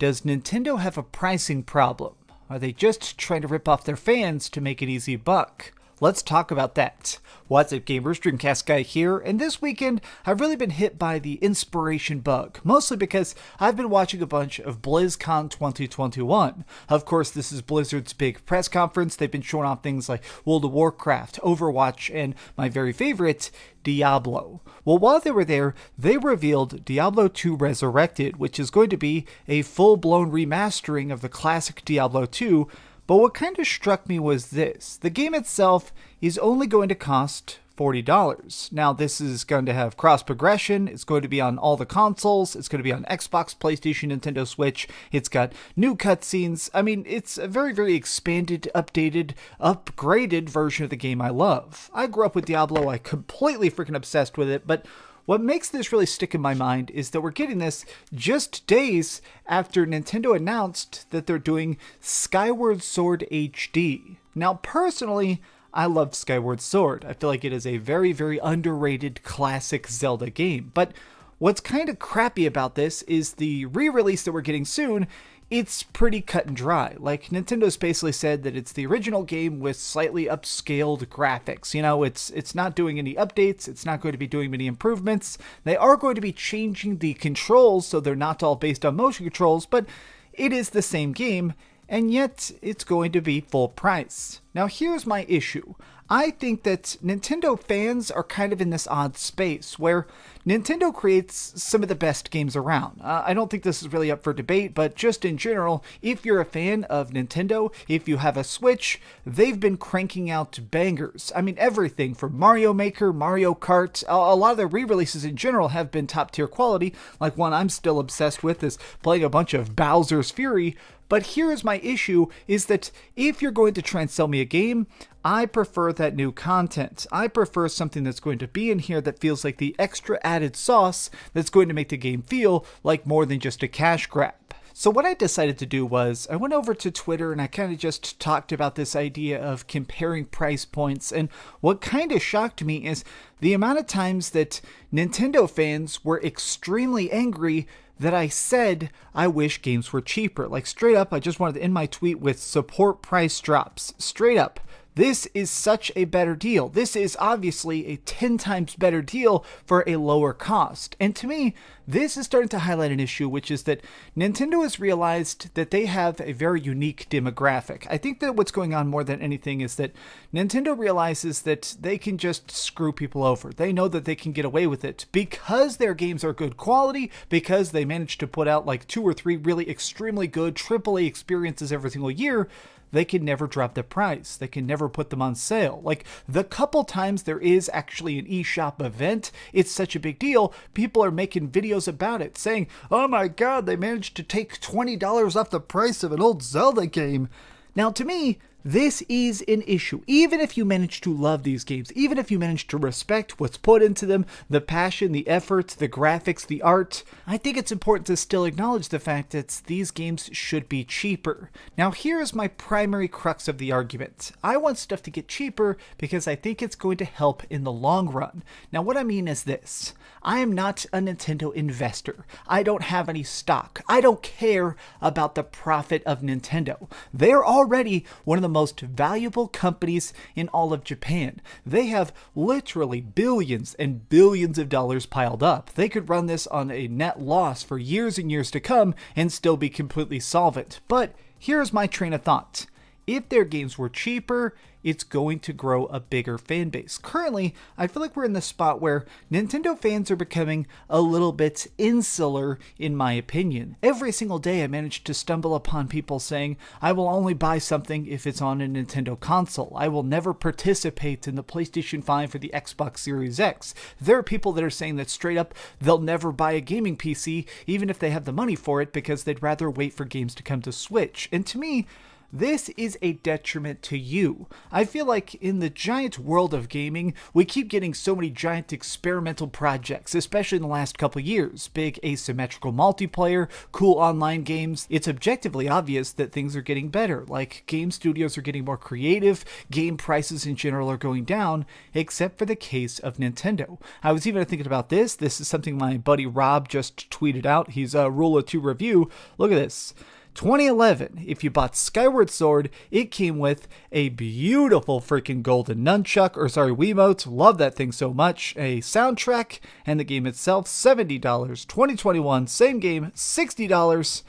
Does Nintendo have a pricing problem? Are they just trying to rip off their fans to make an easy buck? Let's talk about that. What's up, gamers? DreamcastGuy here, and this weekend I've really been hit by the inspiration bug, mostly because I've been watching a bunch of Blizzcon 2021. Of course, this is Blizzard's big press conference. They've been showing off things like World of Warcraft, Overwatch, and my very favorite, Diablo. Well, while they were there, they revealed Diablo 2 Resurrected, which is going to be a full-blown remastering of the classic Diablo 2. But what kind of struck me was this. The game itself is only going to cost $40. Now, this is going to have cross-progression. It's going to be on all the consoles. It's going to be on Xbox, PlayStation, Nintendo Switch. It's got new cutscenes. I mean, it's a very, very expanded, updated, upgraded version of the game I love. I grew up with Diablo. I completely freaking obsessed with it, but what makes this really stick in my mind is that we're getting this just days after Nintendo announced that they're doing Skyward Sword HD. Now, personally, I love Skyward Sword. I feel like it is a very, very underrated classic Zelda game. But what's kind of crappy about this is the re-release that we're getting soon. It's pretty cut and dry. Like, Nintendo's basically said that it's the original game with slightly upscaled graphics. You know, it's not doing any updates. It's not going to be doing many improvements. They are going to be changing the controls so they're not all based on motion controls, but it is the same game, and yet it's going to be full price. Now, here's my issue. I think that Nintendo fans are kind of in this odd space where Nintendo creates some of the best games around. I don't think this is really up for debate, but just in general, if you're a fan of Nintendo, if you have a Switch, they've been cranking out bangers. I mean, everything from Mario Maker, Mario Kart, a lot of the re-releases in general have been top tier quality. Like, one I'm still obsessed with is playing a bunch of Bowser's Fury. But here's my issue, is that if you're going to try and sell me a game, I prefer that new content. I prefer something that's going to be in here that feels like the extra added sauce that's going to make the game feel like more than just a cash grab. So what I decided to do was, I went over to Twitter and I kind of just talked about this idea of comparing price points, and what kind of shocked me is the amount of times that Nintendo fans were extremely angry that I said I wish games were cheaper. Like, straight up, I just wanted to end my tweet with support price drops. Straight up. This is such a better deal. This is obviously a 10 times better deal for a lower cost. And to me, this is starting to highlight an issue, which is that Nintendo has realized that they have a very unique demographic. I think that what's going on more than anything is that Nintendo realizes that they can just screw people over. They know that they can get away with it because their games are good quality, because they manage to put out like 2 or 3 really extremely good AAA experiences every single year. They can never drop the price. They can never put them on sale. Like, the couple times there is actually an eShop event, it's such a big deal. People are making videos about it saying, oh my god, they managed to take $20 off the price of an old Zelda game. Now, to me, this is an issue. Even if you manage to love these games, even if you manage to respect what's put into them, the passion, the effort, the graphics, the art, I think it's important to still acknowledge the fact that these games should be cheaper. Now, here's my primary crux of the argument. I want stuff to get cheaper because I think it's going to help in the long run. Now, what I mean is this. I am not a Nintendo investor. I don't have any stock. I don't care about the profit of Nintendo. They're already one of the most valuable companies in all of Japan. They have literally billions and billions of dollars piled up. They could run this on a net loss for years and years to come and still be completely solvent. But here's my train of thought. If their games were cheaper, it's going to grow a bigger fan base. Currently, I feel like we're in the spot where Nintendo fans are becoming a little bit insular, in my opinion. Every single day I manage to stumble upon people saying, I will only buy something if it's on a Nintendo console. I will never participate in the PlayStation 5 or the Xbox Series X. There are people that are saying that straight up, they'll never buy a gaming PC, even if they have the money for it, because they'd rather wait for games to come to Switch. And to me, this is a detriment to you. I feel like in the giant world of gaming, we keep getting so many giant experimental projects, especially in the last couple years. Big asymmetrical multiplayer, cool online games. It's objectively obvious that things are getting better, like game studios are getting more creative, game prices in general are going down, except for the case of Nintendo. I was even thinking about this. This is something my buddy Rob just tweeted out. He's a Rule of Two review. Look at this. 2011, if you bought Skyward Sword, it came with a beautiful freaking golden nunchuck, Wiimote, love that thing so much, a soundtrack, and the game itself, $70. 2021, same game, $60.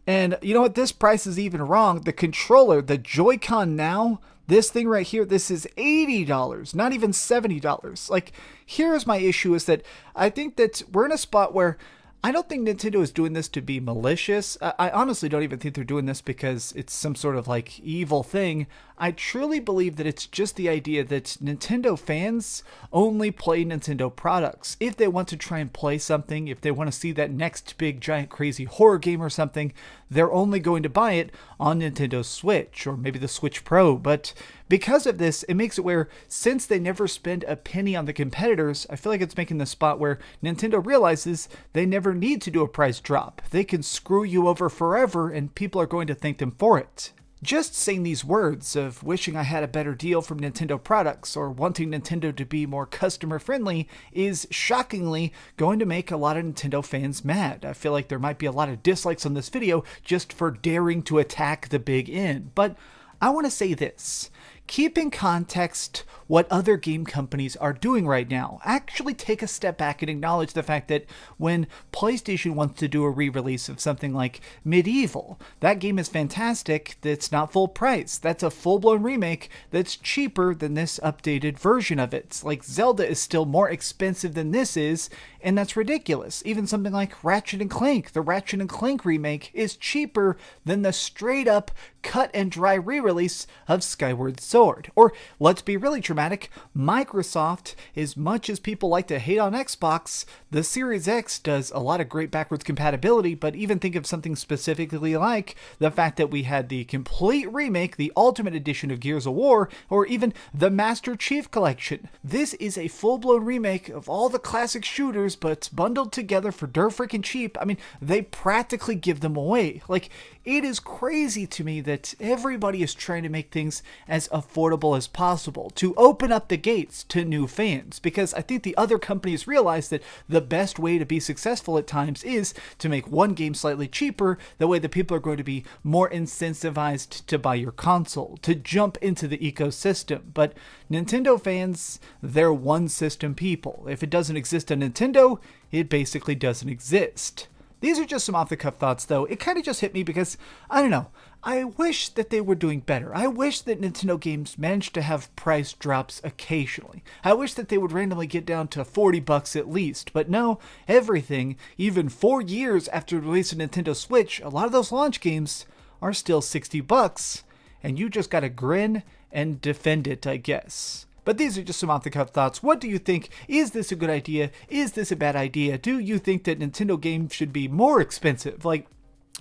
And you know what, this price is even wrong. The controller, the Joy-Con Now, this thing right here, this is $80, not even $70. Like, here's my issue is that I think that we're in a spot where I don't think Nintendo is doing this to be malicious. I honestly don't even think they're doing this because it's some sort of like evil thing. I truly believe that it's just the idea that Nintendo fans only play Nintendo products. If they want to try and play something, if they want to see that next big giant crazy horror game or something, they're only going to buy it on Nintendo Switch or maybe the Switch Pro. But because of this, it makes it where since they never spend a penny on the competitors, I feel like it's making the spot where Nintendo realizes they never need to do a price drop. They can screw you over forever and people are going to thank them for it. Just saying these words of wishing I had a better deal from Nintendo products or wanting Nintendo to be more customer friendly is shockingly going to make a lot of Nintendo fans mad. I feel like there might be a lot of dislikes on this video just for daring to attack the big N. But I want to say this. Keep in context what other game companies are doing right now. Actually take a step back and acknowledge the fact that when PlayStation wants to do a re-release of something like Medieval, that game is fantastic, that's not full price. That's a full-blown remake that's cheaper than this updated version of it. Like Zelda is still more expensive than this is, and that's ridiculous. Even something like Ratchet & Clank, the Ratchet & Clank remake is cheaper than the straight-up cut and dry re-release of Skyward Sword. Or, let's be really dramatic, Microsoft, as much as people like to hate on Xbox, the Series X does a lot of great backwards compatibility, but even think of something specifically like the fact that we had the complete remake, the Ultimate Edition of Gears of War, or even the Master Chief Collection. This is a full-blown remake of all the classic shooters, but bundled together for dirt freaking cheap. I mean, they practically give them away. Like, it is crazy to me that everybody is trying to make things as affordable as possible, to open up the gates to new fans, because I think the other companies realize that the best way to be successful at times is to make one game slightly cheaper, that way the people are going to be more incentivized to buy your console, to jump into the ecosystem. But Nintendo fans, they're one system people. If it doesn't exist on Nintendo, it basically doesn't exist. These are just some off-the-cuff thoughts, though. It kind of just hit me because, I don't know, I wish that they were doing better. I wish that Nintendo games managed to have price drops occasionally. I wish that they would randomly get down to $40 at least. But no, everything, even 4 years after the release of Nintendo Switch, a lot of those launch games are still $60, and you just gotta grin and defend it, I guess. But these are just some off-the-cuff thoughts. What do you think? Is this a good idea? Is this a bad idea? Do you think that Nintendo games should be more expensive? Like,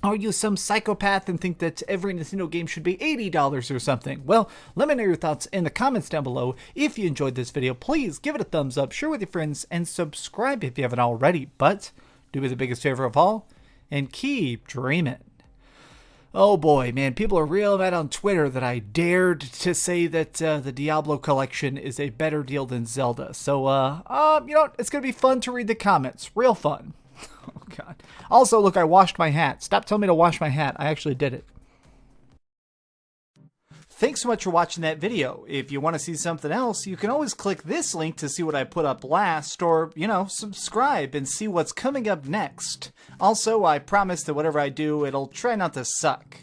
are you some psychopath and think that every Nintendo game should be $80 or something? Well, let me know your thoughts in the comments down below. If you enjoyed this video, please give it a thumbs up, share with your friends, and subscribe if you haven't already. But do me the biggest favor of all, and keep dreaming. Oh boy, man, people are real mad on Twitter that I dared to say that the Diablo collection is a better deal than Zelda. So, you know, it's going to be fun to read the comments. Real fun. Oh, God. Also, look, I washed my hat. Stop telling me to wash my hat. I actually did it. Thanks so much for watching that video. If you want to see something else, you can always click this link to see what I put up last, or, you know, subscribe and see what's coming up next. Also, I promise that whatever I do, it'll try not to suck.